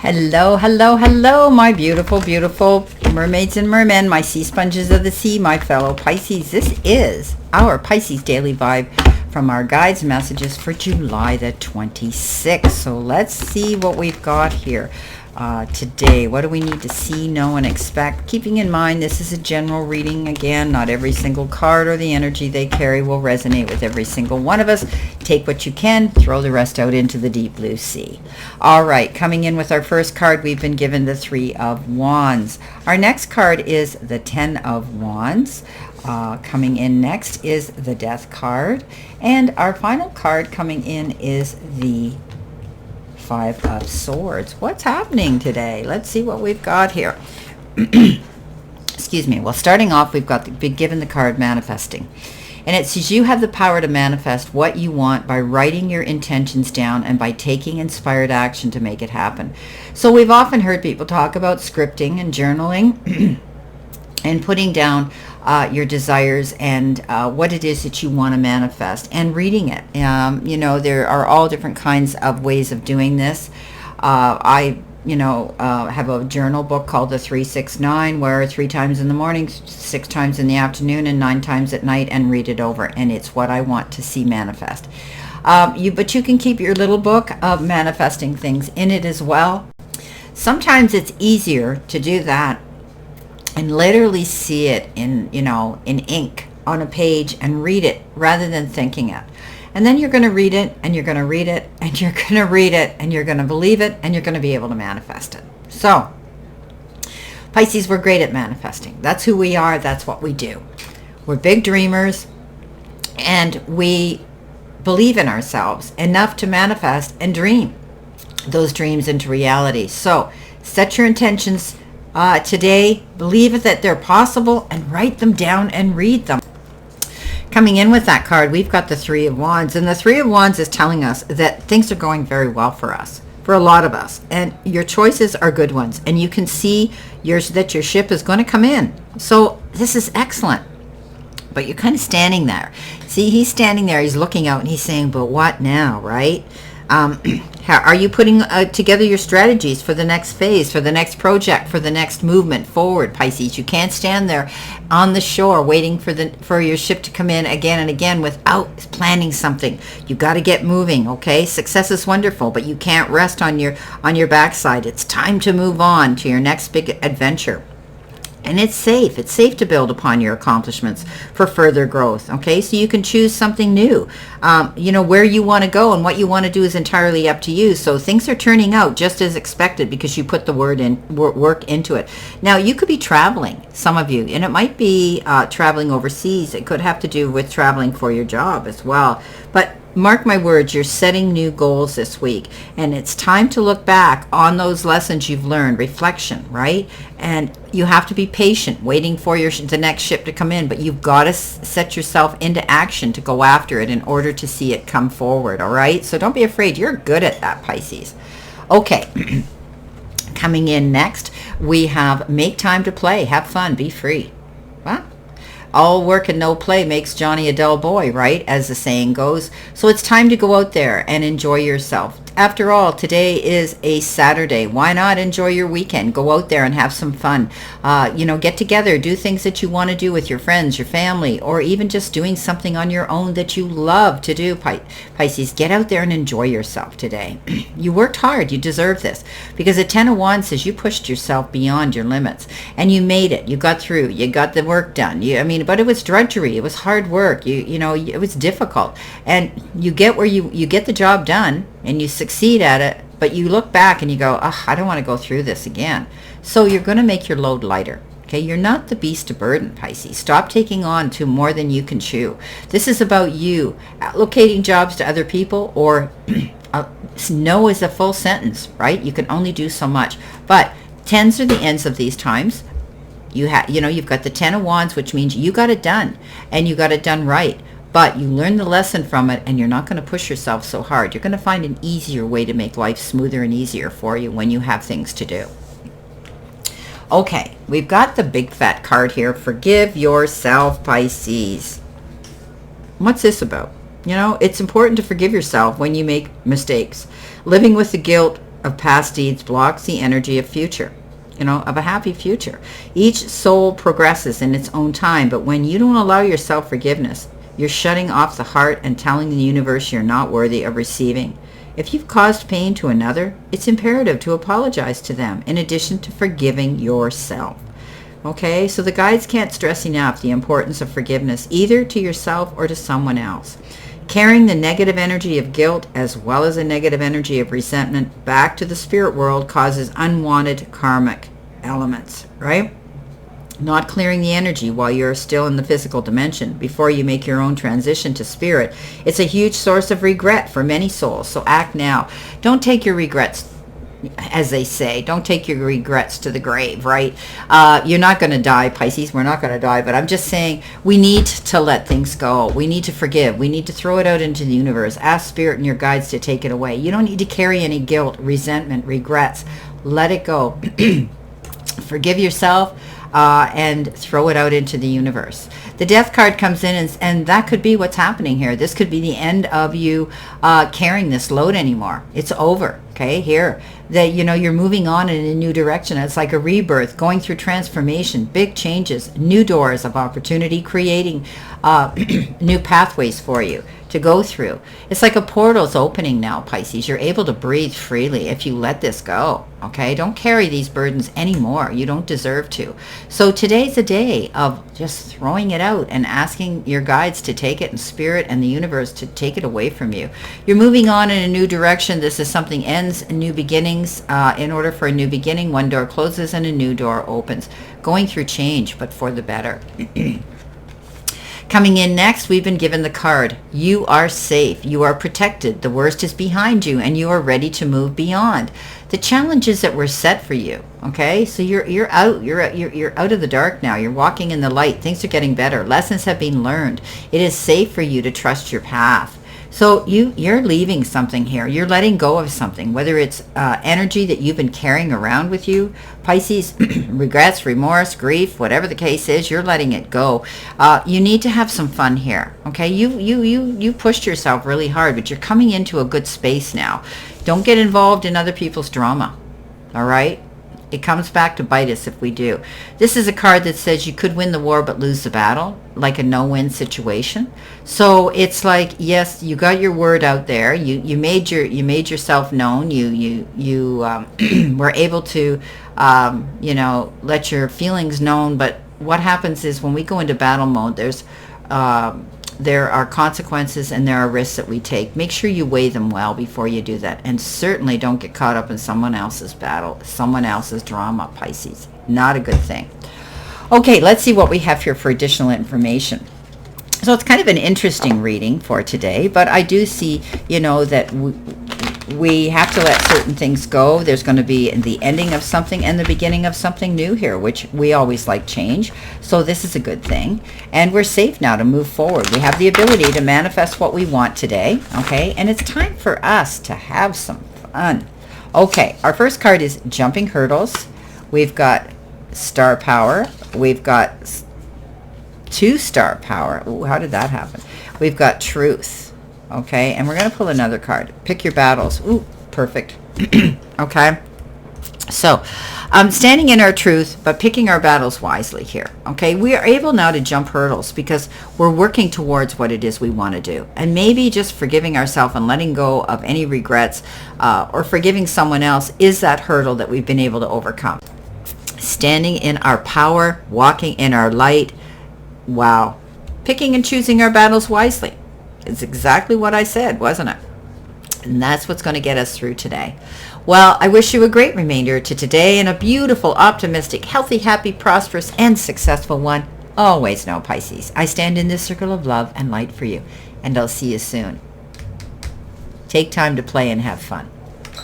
Hello, hello, hello, my beautiful, beautiful mermaids and mermen, my sea sponges of the sea, my fellow Pisces. This is our Pisces Daily Vibe from our guides messages for July the 26th. So let's see what we've got here today. What do we need to see, know, and expect? Keeping in mind, this is a general reading. Again, not every single card or the energy they carry will resonate with every single one of us. Take what you can, throw the rest out into the deep blue sea. All right, coming in with our first card, we've been given the Three of Wands. Our next card is the Ten of Wands. Coming in next is the Death card. And our final card coming in is the Five of Swords. What's happening today? Let's see what we've got here. Excuse me. Well, starting off, we've been given the card Manifesting. And it says you have the power to manifest what you want by writing your intentions down and by taking inspired action to make it happen. So we've often heard people talk about scripting and journaling and putting down your desires and what it is that you want to manifest and reading it. There are all different kinds of ways of doing this. I have a journal book called the 369 where 3 times in the morning, 6 times in the afternoon, and 9 times at night, and read it over. And it's what I want to see manifest. But you can keep your little book of manifesting things in it as well. Sometimes it's easier to do that and literally see it in ink on a page and read it rather than thinking it. And then you're going to read it, and you're going to read it, and you're going to read it, and you're going to believe it, and you're going to be able to manifest it. So, Pisces, we're great at manifesting. That's who we are. That's what we do. We're big dreamers, and we believe in ourselves enough to manifest and dream those dreams into reality. So, set your intentions today, believe that they're possible, and write them down and read them. Coming in with that card, we've got the Three of Wands, and the Three of Wands is telling us that things are going very well for us, for a lot of us, and your choices are good ones, and you can see that your ship is going to come in. So this is excellent. But you're kind of standing there. See, he's standing there, he's looking out, and he's saying, but what now, right? Are you putting together your strategies for the next phase, for the next project, for the next movement forward, Pisces? You can't stand there on the shore waiting for your ship to come in again and again without planning something. You got to get moving, okay? Success is wonderful, but you can't rest on your backside. It's time to move on to your next big adventure. And it's safe. It's safe to build upon your accomplishments for further growth. Okay, so you can choose something new. Where you want to go and what you want to do is entirely up to you. So things are turning out just as expected because you put the work into it. Now, you could be traveling, some of you, and it might be traveling overseas. It could have to do with traveling for your job as well. But mark my words, you're setting new goals this week, and it's time to look back on those lessons you've learned, reflection, right? And you have to be patient, waiting for the next ship to come in, but you've got to set yourself into action to go after it in order to see it come forward, all right? So don't be afraid. You're good at that, Pisces. Okay, coming in next, we have make time to play, have fun, be free. What? All work and no play makes Johnny a dull boy, right? As the saying goes. So it's time to go out there and enjoy yourself. After all, today is a Saturday. Why not enjoy your weekend? Go out there and have some fun. Get together, do things that you want to do with your friends, your family, or even just doing something on your own that you love to do, Pisces. Get out there and enjoy yourself today. You worked hard. You deserve this. Because the Ten of Wands says you pushed yourself beyond your limits. And you made it. You got through. You got the work done. But it was drudgery. It was hard work. It was difficult. And you get where you get the job done, and you succeed at it, but you look back and you go, I don't want to go through this again. So you're going to make your load lighter. Okay, you're not the beast of burden, Pisces. Stop taking on to more than you can chew. This is about you allocating jobs to other people, or no is a full sentence, right? You can only do so much. But tens are the ends of these times. You've got the Ten of Wands, which means you got it done, and you got it done right. But you learn the lesson from it, and you're not going to push yourself so hard. You're going to find an easier way to make life smoother and easier for you when you have things to do. Okay, we've got the big fat card here. Forgive yourself, Pisces. What's this about? It's important to forgive yourself when you make mistakes. Living with the guilt of past deeds blocks the energy of future, of a happy future. Each soul progresses in its own time, but when you don't allow yourself forgiveness, you're shutting off the heart and telling the universe you're not worthy of receiving. If you've caused pain to another, it's imperative to apologize to them in addition to forgiving yourself. Okay, so the guides can't stress enough the importance of forgiveness, either to yourself or to someone else. Carrying the negative energy of guilt as well as the negative energy of resentment back to the spirit world causes unwanted karmic elements, right? Not clearing the energy while you're still in the physical dimension before you make your own transition to spirit. It's a huge source of regret for many souls, so act now. Don't take your regrets, as they say, don't take your regrets to the grave, right? You're not going to die, Pisces. We're not going to die, but I'm just saying we need to let things go. We need to forgive. We need to throw it out into the universe. Ask spirit and your guides to take it away. You don't need to carry any guilt, resentment, regrets. Let it go. Forgive yourself. And throw it out into the universe. The death card comes in, and that could be what's happening here. This could be the end of you carrying this load anymore. It's over, okay? Here, that you're moving on in a new direction. It's like a rebirth, going through transformation, big changes, new doors of opportunity, creating new pathways for you to go through. It's like a portal's opening now, Pisces. You're able to breathe freely if you let this go, okay? Don't carry these burdens anymore. You don't deserve to. So today's a day of just throwing it out and asking your guides to take it, and spirit and the universe to take it away from you. You're moving on in a new direction. This is something ends, and new beginnings. In order for a new beginning, one door closes and a new door opens. Going through change, but for the better. Coming in next, we've been given the card. You are safe. You are protected. The worst is behind you, and you are ready to move beyond the challenges that were set for you. Okay, so you're out. You're out of the dark now. You're walking in the light. Things are getting better. Lessons have been learned. It is safe for you to trust your path. So you're leaving something here. You're letting go of something, whether it's energy that you've been carrying around with you, Pisces, regrets, remorse, grief, whatever the case is, you're letting it go. You need to have some fun here, okay? You pushed yourself really hard, but you're coming into a good space now. Don't get involved in other people's drama, all right? It comes back to bite us if we do. This is a card that says you could win the war but lose the battle, like a no-win situation. So it's like, yes, you got your word out there. You made yourself known. You were able to let your feelings known. But what happens is when we go into battle mode, there are consequences and there are risks that we take. Make sure you weigh them well before you do that. And certainly don't get caught up in someone else's battle, someone else's drama, Pisces. Not a good thing. Okay, let's see what we have here for additional information. So it's kind of an interesting reading for today, but I do see, that we have to let certain things go. There's going to be the ending of something and the beginning of something new here, which we always like change. So this is a good thing. And we're safe now to move forward. We have the ability to manifest what we want today, okay? And it's time for us to have some fun. Okay, our first card is Jumping Hurdles. We've got Star Power. We've got 2 Star Power. Ooh, how did that happen? We've got Truth. Okay, and we're going to pull another card. Pick your battles. Ooh, perfect. Okay, so standing in our truth, but picking our battles wisely here. Okay, we are able now to jump hurdles because we're working towards what it is we want to do. And maybe just forgiving ourselves and letting go of any regrets or forgiving someone else is that hurdle that we've been able to overcome. Standing in our power, walking in our light. Wow. Picking and choosing our battles wisely. It's exactly what I said, wasn't it? And that's what's going to get us through today. Well, I wish you a great remainder to today and a beautiful, optimistic, healthy, happy, prosperous, and successful one. Always know, Pisces, I stand in this circle of love and light for you, and I'll see you soon. Take time to play and have fun.